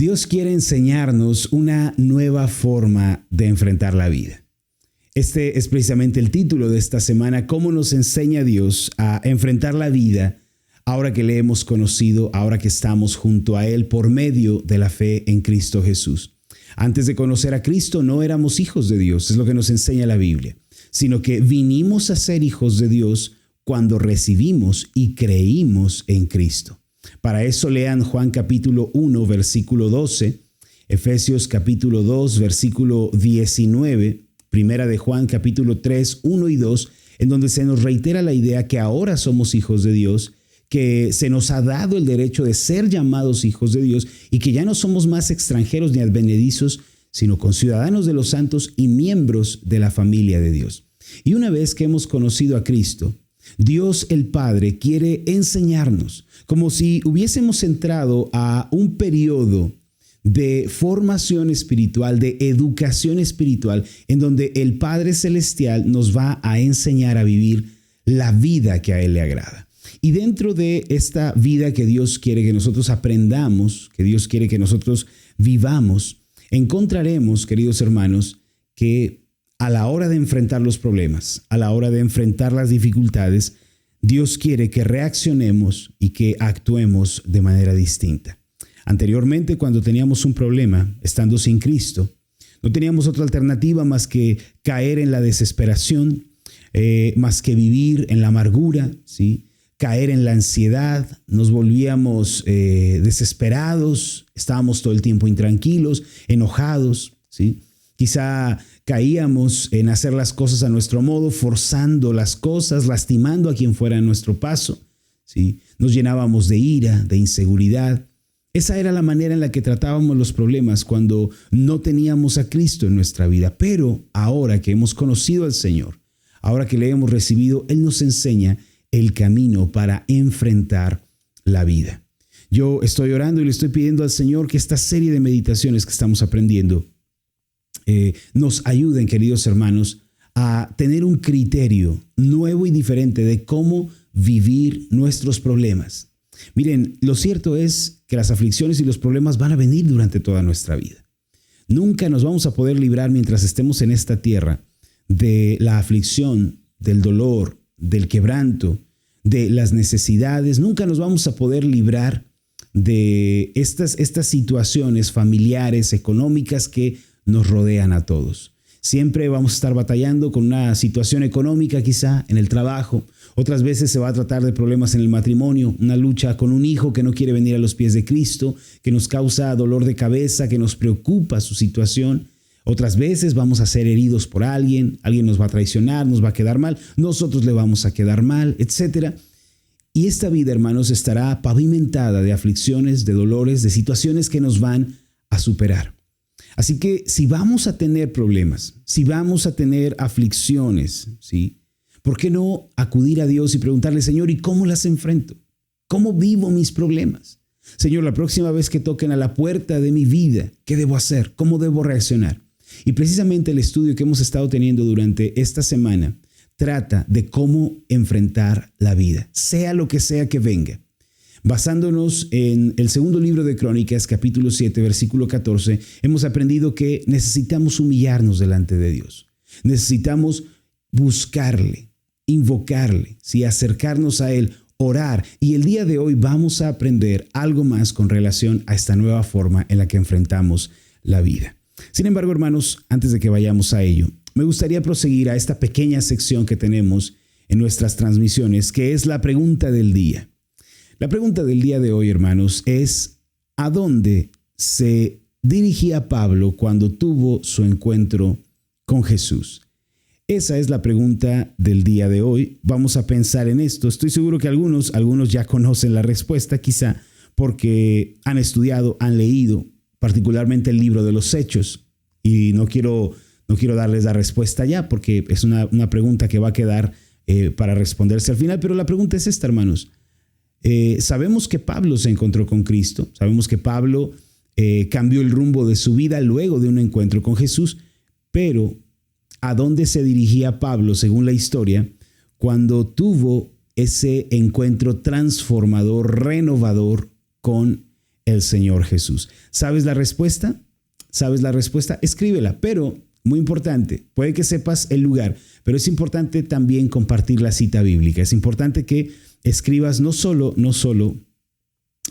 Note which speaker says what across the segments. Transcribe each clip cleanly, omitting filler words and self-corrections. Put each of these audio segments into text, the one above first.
Speaker 1: Dios quiere enseñarnos una nueva forma de enfrentar la vida. Este es precisamente el título de esta semana: ¿cómo nos enseña Dios a enfrentar la vida ahora que le hemos conocido, ahora que estamos junto a Él por medio de la fe en Cristo Jesús? Antes de conocer a Cristo no éramos hijos de Dios, es lo que nos enseña la Biblia, sino que vinimos a ser hijos de Dios cuando recibimos y creímos en Cristo. Para eso lean Juan capítulo 1, versículo 12, Efesios capítulo 2, versículo 19, Primera de Juan capítulo 3, 1 y 2, en donde se nos reitera la idea que ahora somos hijos de Dios, que se nos ha dado el derecho de ser llamados hijos de Dios y que ya no somos más extranjeros ni advenedizos, sino conciudadanos de los santos y miembros de la familia de Dios. Y una vez que hemos conocido a Cristo, Dios el Padre quiere enseñarnos, como si hubiésemos entrado a un periodo de formación espiritual, de educación espiritual, en donde el Padre Celestial nos va a enseñar a vivir la vida que a Él le agrada. Y dentro de esta vida que Dios quiere que nosotros aprendamos, que Dios quiere que nosotros vivamos, encontraremos, queridos hermanos, que a la hora de enfrentar los problemas, a la hora de enfrentar las dificultades, Dios quiere que reaccionemos y que actuemos de manera distinta. Anteriormente, cuando teníamos un problema, estando sin Cristo, no teníamos otra alternativa más que caer en la desesperación, más que vivir en la amargura, ¿sí? Caer en la ansiedad, nos volvíamos desesperados, estábamos todo el tiempo intranquilos, enojados, ¿sí? Quizá caíamos en hacer las cosas a nuestro modo, forzando las cosas, lastimando a quien fuera a nuestro paso, ¿sí? Nos llenábamos de ira, de inseguridad. Esa era la manera en la que tratábamos los problemas cuando no teníamos a Cristo en nuestra vida. Pero ahora que hemos conocido al Señor, ahora que le hemos recibido, Él nos enseña el camino para enfrentar la vida. Yo estoy orando y le estoy pidiendo al Señor que esta serie de meditaciones que estamos aprendiendo nos ayuden, queridos hermanos, a tener un criterio nuevo y diferente de cómo vivir nuestros problemas. Miren, lo cierto es que las aflicciones y los problemas van a venir durante toda nuestra vida. Nunca nos vamos a poder librar mientras estemos en esta tierra de la aflicción, del dolor, del quebranto, de las necesidades. Nunca nos vamos a poder librar de estas situaciones familiares, económicas que nos rodean a todos. Siempre vamos a estar batallando con una situación económica, quizá en el trabajo. Otras veces se va a tratar de problemas en el matrimonio, una lucha con un hijo que no quiere venir a los pies de Cristo, que nos causa dolor de cabeza, que nos preocupa su situación. Otras veces vamos a ser heridos por alguien nos va a traicionar, nos va a quedar mal, nosotros le vamos a quedar mal, etc. Y esta vida, hermanos, estará pavimentada de aflicciones, de dolores, de situaciones que nos van a superar. Así que si vamos a tener problemas, si vamos a tener aflicciones, ¿sí? ¿Por qué no acudir a Dios y preguntarle: Señor, ¿y cómo las enfrento? ¿Cómo vivo mis problemas? Señor, la próxima vez que toquen a la puerta de mi vida, ¿qué debo hacer? ¿Cómo debo reaccionar? Y precisamente el estudio que hemos estado teniendo durante esta semana trata de cómo enfrentar la vida, sea lo que sea que venga. Basándonos en el segundo libro de Crónicas, capítulo 7, versículo 14, hemos aprendido que necesitamos humillarnos delante de Dios. Necesitamos buscarle, invocarle, ¿sí? Acercarnos a Él, orar. Y el día de hoy vamos a aprender algo más con relación a esta nueva forma en la que enfrentamos la vida. Sin embargo, hermanos, antes de que vayamos a ello, me gustaría proseguir a esta pequeña sección que tenemos en nuestras transmisiones, que es la pregunta del día. La pregunta del día de hoy, hermanos, es: ¿a dónde se dirigía Pablo cuando tuvo su encuentro con Jesús? Esa es la pregunta del día de hoy. Vamos a pensar en esto. Estoy seguro que algunos ya conocen la respuesta, quizá porque han estudiado, han leído, particularmente el libro de los Hechos. Y no quiero darles la respuesta ya, porque es una pregunta que va a quedar para responderse al final. Pero la pregunta es esta, hermanos. Sabemos que Pablo se encontró con Cristo, sabemos que Pablo cambió el rumbo de su vida luego de un encuentro con Jesús, pero ¿a dónde se dirigía Pablo, según la historia, cuando tuvo ese encuentro transformador, renovador con el Señor Jesús. ¿Sabes la respuesta? ¿Sabes la respuesta? Escríbela, pero muy importante, puede que sepas el lugar, pero es importante también compartir la cita bíblica. Es importante que escribas no solo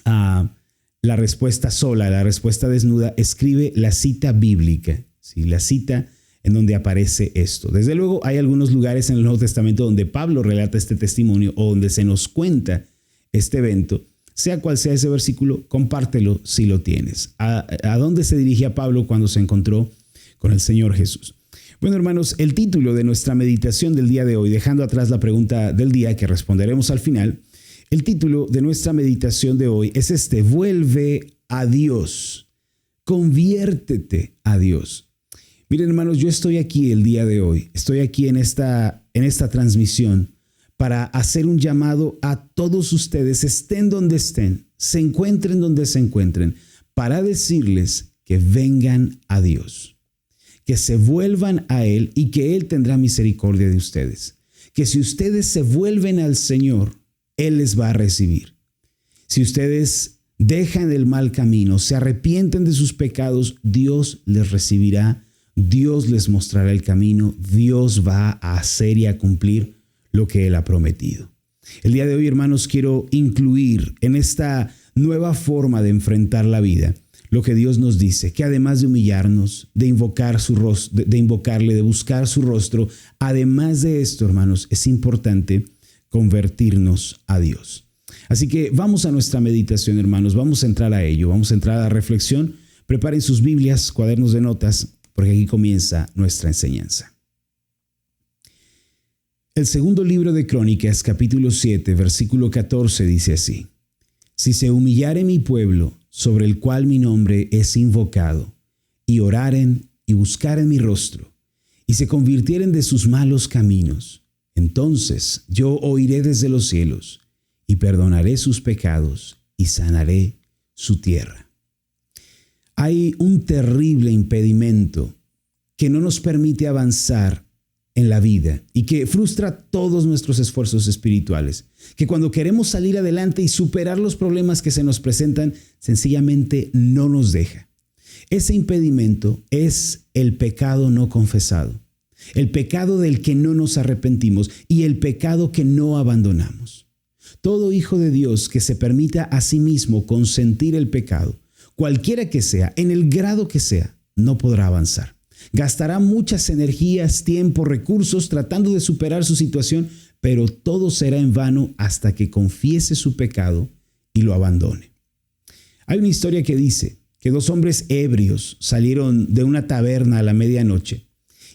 Speaker 1: la respuesta sola, la respuesta desnuda, escribe la cita bíblica, ¿sí? La cita en donde aparece esto. Desde luego hay algunos lugares en el Nuevo Testamento donde Pablo relata este testimonio o donde se nos cuenta este evento. Sea cual sea ese versículo, compártelo si lo tienes. ¿A dónde se dirigía Pablo cuando se encontró con el Señor Jesús? Bueno, hermanos, el título de nuestra meditación del día de hoy, dejando atrás la pregunta del día que responderemos al final, el título de nuestra meditación de hoy es este: vuelve a Dios, conviértete a Dios. Miren, hermanos, yo estoy aquí el día de hoy, estoy aquí en esta transmisión para hacer un llamado a todos ustedes, estén donde estén, se encuentren donde se encuentren, para decirles que vengan a Dios, que se vuelvan a Él y que Él tendrá misericordia de ustedes. Que si ustedes se vuelven al Señor, Él les va a recibir. Si ustedes dejan el mal camino, se arrepienten de sus pecados, Dios les recibirá, Dios les mostrará el camino, Dios va a hacer y a cumplir lo que Él ha prometido. El día de hoy, hermanos, quiero incluir en esta nueva forma de enfrentar la vida lo que Dios nos dice, que además de humillarnos, de invocar su rostro, de invocarle, de buscar su rostro, además de esto, hermanos, es importante convertirnos a Dios. Así que vamos a nuestra meditación, hermanos, vamos a entrar a ello, vamos a entrar a la reflexión. Preparen sus Biblias, cuadernos de notas, porque aquí comienza nuestra enseñanza. El segundo libro de Crónicas, capítulo 7, versículo 14, dice así: si se humillare mi pueblo, sobre el cual mi nombre es invocado, y oraren y buscaren mi rostro, y se convirtieren de sus malos caminos, entonces yo oiré desde los cielos, y perdonaré sus pecados, y sanaré su tierra. Hay un terrible impedimento que no nos permite avanzar en la vida y que frustra todos nuestros esfuerzos espirituales, que cuando queremos salir adelante y superar los problemas que se nos presentan, sencillamente no nos deja. Ese impedimento es el pecado no confesado, el pecado del que no nos arrepentimos y el pecado que no abandonamos. Todo hijo de Dios que se permita a sí mismo consentir el pecado, cualquiera que sea, en el grado que sea, no podrá avanzar. Gastará muchas energías, tiempo, recursos tratando de superar su situación, pero todo será en vano hasta que confiese su pecado y lo abandone. Hay una historia que dice que dos hombres ebrios salieron de una taberna a la medianoche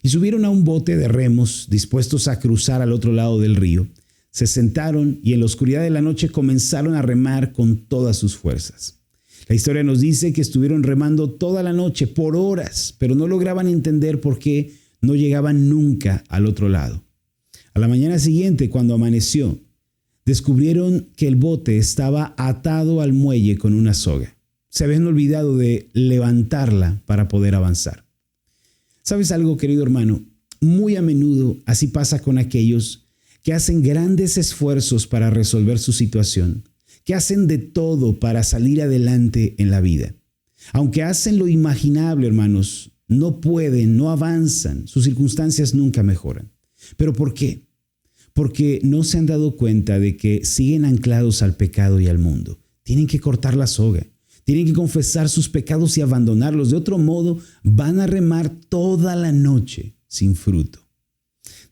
Speaker 1: y subieron a un bote de remos dispuestos a cruzar al otro lado del río. Se sentaron y en la oscuridad de la noche comenzaron a remar con todas sus fuerzas. La historia nos dice que estuvieron remando toda la noche por horas, pero no lograban entender por qué no llegaban nunca al otro lado. A la mañana siguiente, cuando amaneció, descubrieron que el bote estaba atado al muelle con una soga. Se habían olvidado de levantarla para poder avanzar. ¿Sabes algo, querido hermano? Muy a menudo así pasa con aquellos que hacen grandes esfuerzos para resolver su situación, que hacen de todo para salir adelante en la vida. Aunque hacen lo imaginable, hermanos, no pueden, no avanzan, sus circunstancias nunca mejoran. ¿Pero por qué? Porque no se han dado cuenta de que siguen anclados al pecado y al mundo. Tienen que cortar la soga, tienen que confesar sus pecados y abandonarlos. De otro modo, van a remar toda la noche sin fruto.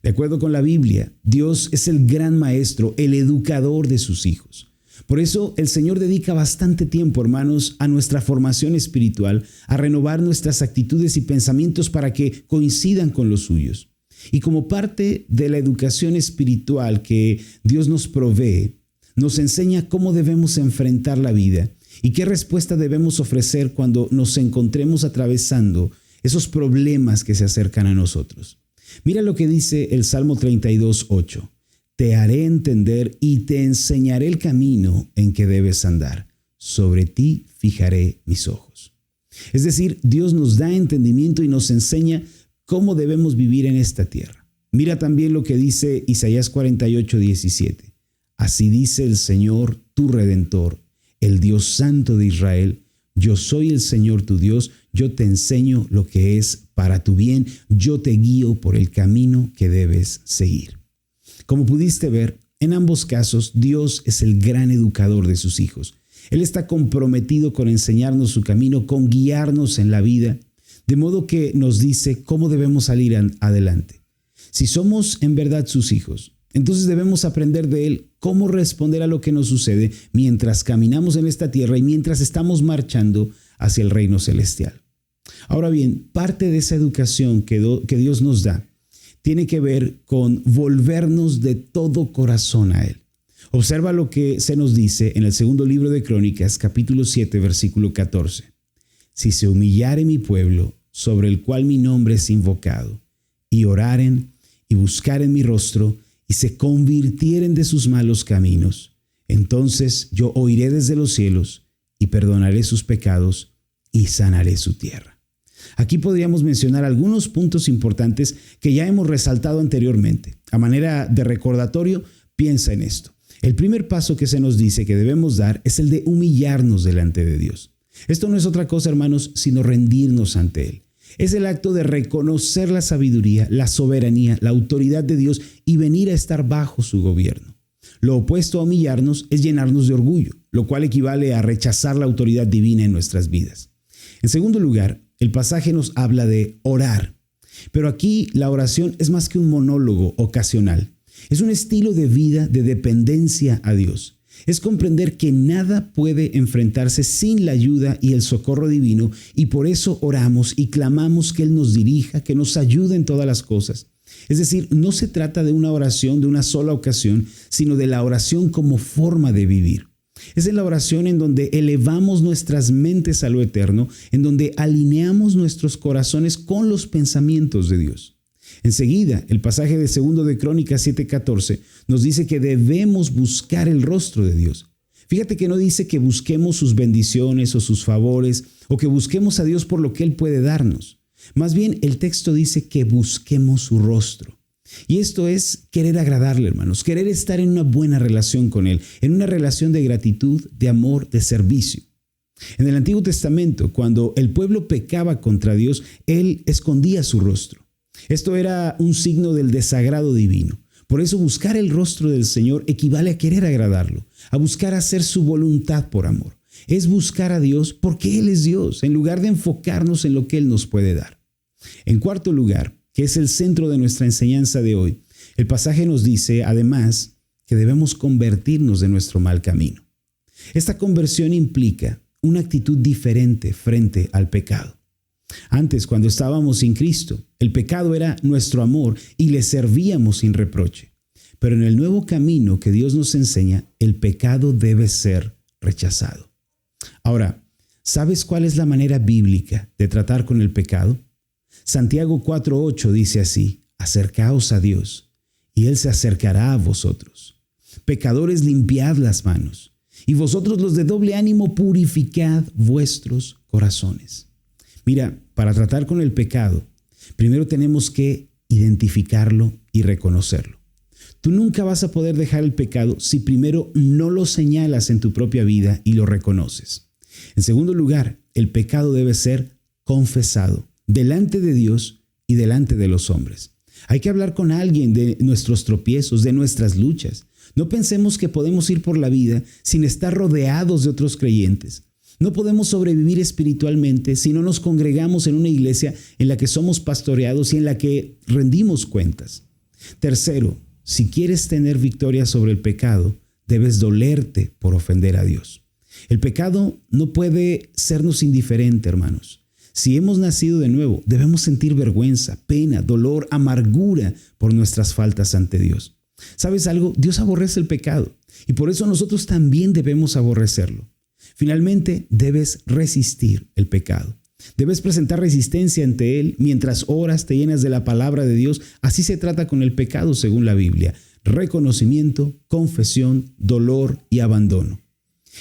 Speaker 1: De acuerdo con la Biblia, Dios es el gran maestro, el educador de sus hijos. Por eso el Señor dedica bastante tiempo, hermanos, a nuestra formación espiritual, a renovar nuestras actitudes y pensamientos para que coincidan con los suyos. Y como parte de la educación espiritual que Dios nos provee, nos enseña cómo debemos enfrentar la vida y qué respuesta debemos ofrecer cuando nos encontremos atravesando esos problemas que se acercan a nosotros. Mira lo que dice el Salmo 32:8. Te haré entender y te enseñaré el camino en que debes andar. Sobre ti fijaré mis ojos. Es decir, Dios nos da entendimiento y nos enseña cómo debemos vivir en esta tierra. Mira también lo que dice Isaías 48:17. Así dice el Señor, tu Redentor, el Dios Santo de Israel, yo soy el Señor tu Dios, yo te enseño lo que es para tu bien, yo te guío por el camino que debes seguir. Como pudiste ver, en ambos casos Dios es el gran educador de sus hijos. Él está comprometido con enseñarnos su camino, con guiarnos en la vida, de modo que nos dice cómo debemos salir adelante. Si somos en verdad sus hijos, entonces debemos aprender de Él cómo responder a lo que nos sucede mientras caminamos en esta tierra y mientras estamos marchando hacia el reino celestial. Ahora bien, parte de esa educación que Dios nos da tiene que ver con volvernos de todo corazón a Él. Observa lo que se nos dice en el segundo libro de Crónicas, capítulo 7, versículo 14. Si se humillare mi pueblo, sobre el cual mi nombre es invocado, y oraren y buscaren mi rostro, y se convirtieren de sus malos caminos, entonces yo oiré desde los cielos y perdonaré sus pecados y sanaré su tierra. Aquí podríamos mencionar algunos puntos importantes que ya hemos resaltado anteriormente. A manera de recordatorio, piensa en esto. El primer paso que se nos dice que debemos dar es el de humillarnos delante de Dios. Esto no es otra cosa, hermanos, sino rendirnos ante Él. Es el acto de reconocer la sabiduría, la soberanía, la autoridad de Dios y venir a estar bajo su gobierno. Lo opuesto a humillarnos es llenarnos de orgullo, lo cual equivale a rechazar la autoridad divina en nuestras vidas. En segundo lugar, el pasaje nos habla de orar. Pero aquí la oración es más que un monólogo ocasional. Es un estilo de vida de dependencia a Dios. Es comprender que nada puede enfrentarse sin la ayuda y el socorro divino, y por eso oramos y clamamos que Él nos dirija, que nos ayude en todas las cosas. Es decir, no se trata de una oración de una sola ocasión, sino de la oración como forma de vivir. Es en la oración en donde elevamos nuestras mentes a lo eterno, en donde alineamos nuestros corazones con los pensamientos de Dios. Enseguida, el pasaje de 2 de Crónicas 7:14 nos dice que debemos buscar el rostro de Dios. Fíjate que no dice que busquemos sus bendiciones o sus favores o que busquemos a Dios por lo que Él puede darnos. Más bien, el texto dice que busquemos su rostro. Y esto es querer agradarle, hermanos, querer estar en una buena relación con Él, en una relación de gratitud, de amor, de servicio. En el Antiguo Testamento, cuando el pueblo pecaba contra Dios, Él escondía su rostro. Esto era un signo del desagrado divino. Por eso buscar el rostro del Señor equivale a querer agradarlo, a buscar hacer su voluntad por amor. Es buscar a Dios porque Él es Dios, en lugar de enfocarnos en lo que Él nos puede dar. En cuarto lugar, que es el centro de nuestra enseñanza de hoy, el pasaje nos dice, además, que debemos convertirnos de nuestro mal camino. Esta conversión implica una actitud diferente frente al pecado. Antes, cuando estábamos sin Cristo, el pecado era nuestro amor y le servíamos sin reproche. Pero en el nuevo camino que Dios nos enseña, el pecado debe ser rechazado. Ahora, ¿sabes cuál es la manera bíblica de tratar con el pecado? Santiago 4:8 dice así: acercaos a Dios, y Él se acercará a vosotros. Pecadores, limpiad las manos, y vosotros los de doble ánimo, purificad vuestros corazones. Mira, para tratar con el pecado, primero tenemos que identificarlo y reconocerlo. Tú nunca vas a poder dejar el pecado si primero no lo señalas en tu propia vida y lo reconoces. En segundo lugar, el pecado debe ser confesado delante de Dios y delante de los hombres. Hay que hablar con alguien de nuestros tropiezos, de nuestras luchas. No pensemos que podemos ir por la vida sin estar rodeados de otros creyentes. No podemos sobrevivir espiritualmente si no nos congregamos en una iglesia en la que somos pastoreados y en la que rendimos cuentas. Tercero, si quieres tener victoria sobre el pecado, debes dolerte por ofender a Dios. El pecado no puede sernos indiferente, hermanos. Si hemos nacido de nuevo, debemos sentir vergüenza, pena, dolor, amargura por nuestras faltas ante Dios. ¿Sabes algo? Dios aborrece el pecado y por eso nosotros también debemos aborrecerlo. Finalmente, debes resistir el pecado. Debes presentar resistencia ante él mientras oras, te llenas de la palabra de Dios. Así se trata con el pecado según la Biblia: reconocimiento, confesión, dolor y abandono.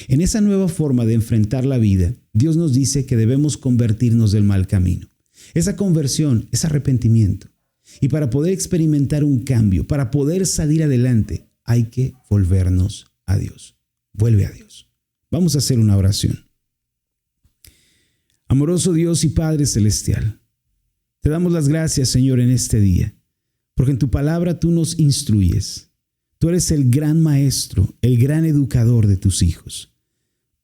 Speaker 1: En esa nueva forma de enfrentar la vida, Dios nos dice que debemos convertirnos del mal camino. Esa conversión es arrepentimiento. Y para poder experimentar un cambio, para poder salir adelante, hay que volvernos a Dios. Vuelve a Dios. Vamos a hacer una oración. Amoroso Dios y Padre Celestial, te damos las gracias, Señor, en este día, porque en tu palabra tú nos instruyes. Tú eres el gran maestro, el gran educador de tus hijos.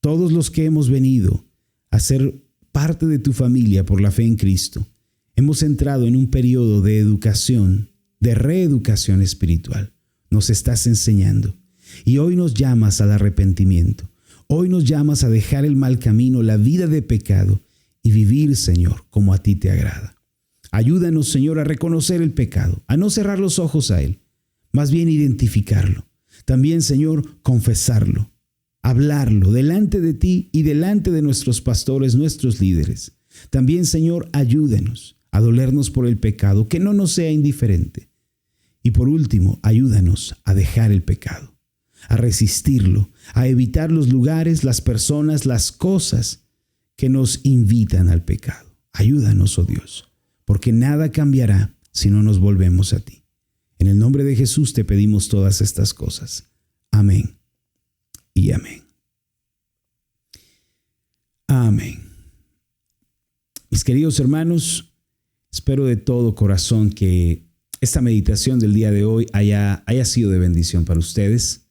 Speaker 1: Todos los que hemos venido a ser parte de tu familia por la fe en Cristo, hemos entrado en un periodo de educación, de reeducación espiritual. Nos estás enseñando y hoy nos llamas al arrepentimiento. Hoy nos llamas a dejar el mal camino, la vida de pecado y vivir, Señor, como a ti te agrada. Ayúdanos, Señor, a reconocer el pecado, a no cerrar los ojos a él, más bien identificarlo. También, Señor, confesarlo, hablarlo delante de ti y delante de nuestros pastores, nuestros líderes. También, Señor, ayúdanos a dolernos por el pecado, que no nos sea indiferente. Y por último, ayúdanos a dejar el pecado, a resistirlo, a evitar los lugares, las personas, las cosas que nos invitan al pecado. Ayúdanos, oh Dios, porque nada cambiará si no nos volvemos a ti. En el nombre de Jesús te pedimos todas estas cosas. Amén y amén. Amén. Mis queridos hermanos, espero de todo corazón que esta meditación del día de hoy haya sido de bendición para ustedes.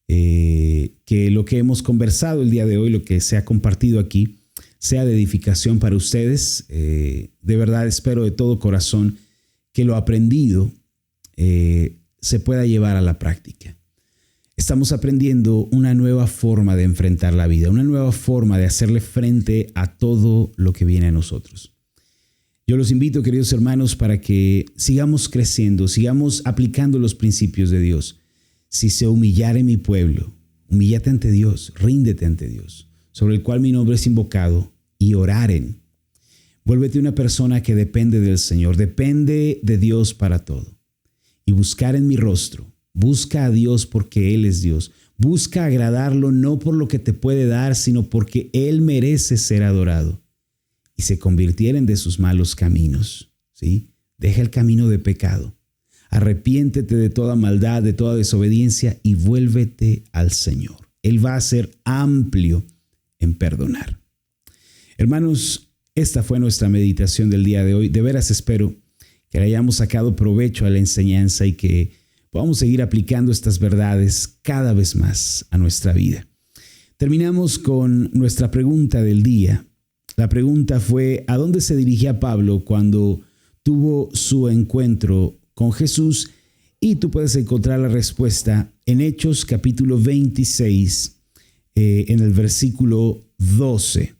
Speaker 1: Que lo que hemos conversado el día de hoy, lo que se ha compartido aquí, sea de edificación para ustedes. De verdad espero de todo corazón que lo aprendido se pueda llevar a la práctica. Estamos aprendiendo una nueva forma de enfrentar la vida, una nueva forma de hacerle frente a todo lo que viene a nosotros. Yo los invito, queridos hermanos, para que sigamos creciendo, sigamos aplicando los principios de Dios. Si se humillare mi pueblo, humíllate ante Dios, ríndete ante Dios, sobre el cual mi nombre es invocado, y oraren. Vuélvete una persona que depende del Señor, depende de Dios para todo. Y buscar en mi rostro, busca a Dios porque Él es Dios. Busca agradarlo no por lo que te puede dar, sino porque Él merece ser adorado. Y se convirtieren de sus malos caminos, ¿sí? Deja el camino de pecado. Arrepiéntete de toda maldad, de toda desobediencia y vuélvete al Señor. Él va a ser amplio en perdonar. Hermanos, esta fue nuestra meditación del día de hoy. De veras espero que le hayamos sacado provecho a la enseñanza y que podamos seguir aplicando estas verdades cada vez más a nuestra vida. Terminamos con nuestra pregunta del día. La pregunta fue: ¿a dónde se dirigía Pablo cuando tuvo su encuentro con Jesús? Y tú puedes encontrar la respuesta en Hechos capítulo 26, en el versículo 12.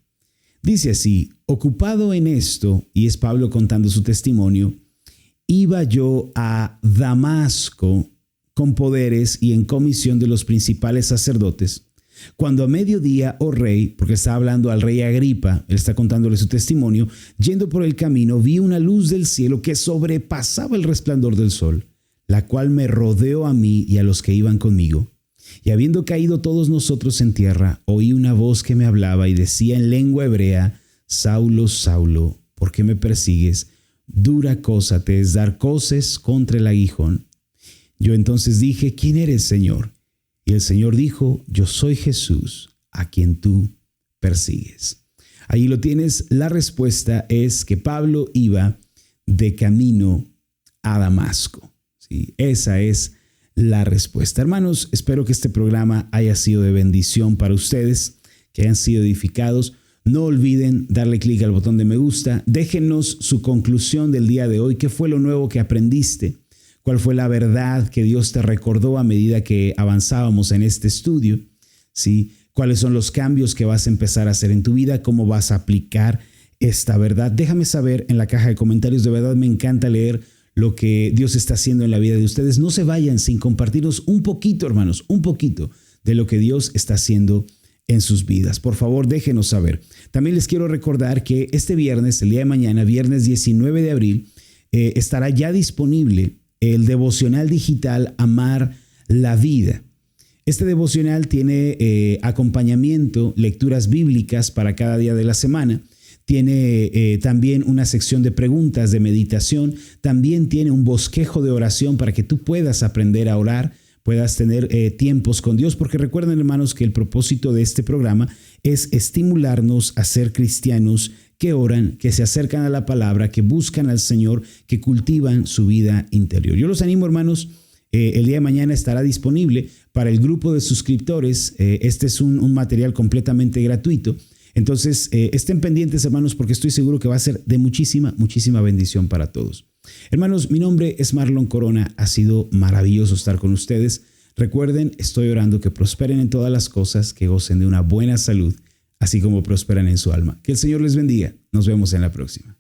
Speaker 1: Dice así: ocupado en esto, y es Pablo contando su testimonio, iba yo a Damasco con poderes y en comisión de los principales sacerdotes, cuando a mediodía, oh rey, porque está hablando al rey Agripa, él está contándole su testimonio, yendo por el camino, vi una luz del cielo que sobrepasaba el resplandor del sol, la cual me rodeó a mí y a los que iban conmigo. Y habiendo caído todos nosotros en tierra, oí una voz que me hablaba y decía en lengua hebrea: Saulo, Saulo, ¿por qué me persigues? Dura cosa te es dar coces contra el aguijón. Yo entonces dije: ¿quién eres, Señor? Y el Señor dijo: yo soy Jesús, a quien tú persigues. Ahí lo tienes. La respuesta es que Pablo iba de camino a Damasco. ¿Sí? Esa es la respuesta. Hermanos, espero que este programa haya sido de bendición para ustedes, que hayan sido edificados. No olviden darle clic al botón de me gusta. Déjenos su conclusión del día de hoy. ¿Qué fue lo nuevo que aprendiste? ¿Cuál fue la verdad que Dios te recordó a medida que avanzábamos en este estudio? ¿Sí? ¿Cuáles son los cambios que vas a empezar a hacer en tu vida? ¿Cómo vas a aplicar esta verdad? Déjame saber en la caja de comentarios. De verdad me encanta leer lo que Dios está haciendo en la vida de ustedes. No se vayan sin compartirnos un poquito, hermanos, un poquito de lo que Dios está haciendo en sus vidas. Por favor, déjenos saber. También les quiero recordar que este viernes, el día de mañana, viernes 19 de abril, estará ya disponible el devocional digital Amar la Vida. Este devocional tiene acompañamiento, lecturas bíblicas para cada día de la semana. Tiene también una sección de preguntas, de meditación. También tiene un bosquejo de oración para que tú puedas aprender a orar, puedas tener tiempos con Dios, porque recuerden, hermanos, que el propósito de este programa es estimularnos a ser cristianos que oran, que se acercan a la palabra, que buscan al Señor, que cultivan su vida interior. Yo los animo, hermanos. El día de mañana estará disponible para el grupo de suscriptores. Este es un material completamente gratuito. Entonces, estén pendientes, hermanos, porque estoy seguro que va a ser de muchísima bendición para todos. Hermanos, mi nombre es Marlon Corona. Ha sido maravilloso estar con ustedes. Recuerden, estoy orando que prosperen en todas las cosas, que gocen de una buena salud, así como prosperan en su alma. Que el Señor les bendiga. Nos vemos en la próxima.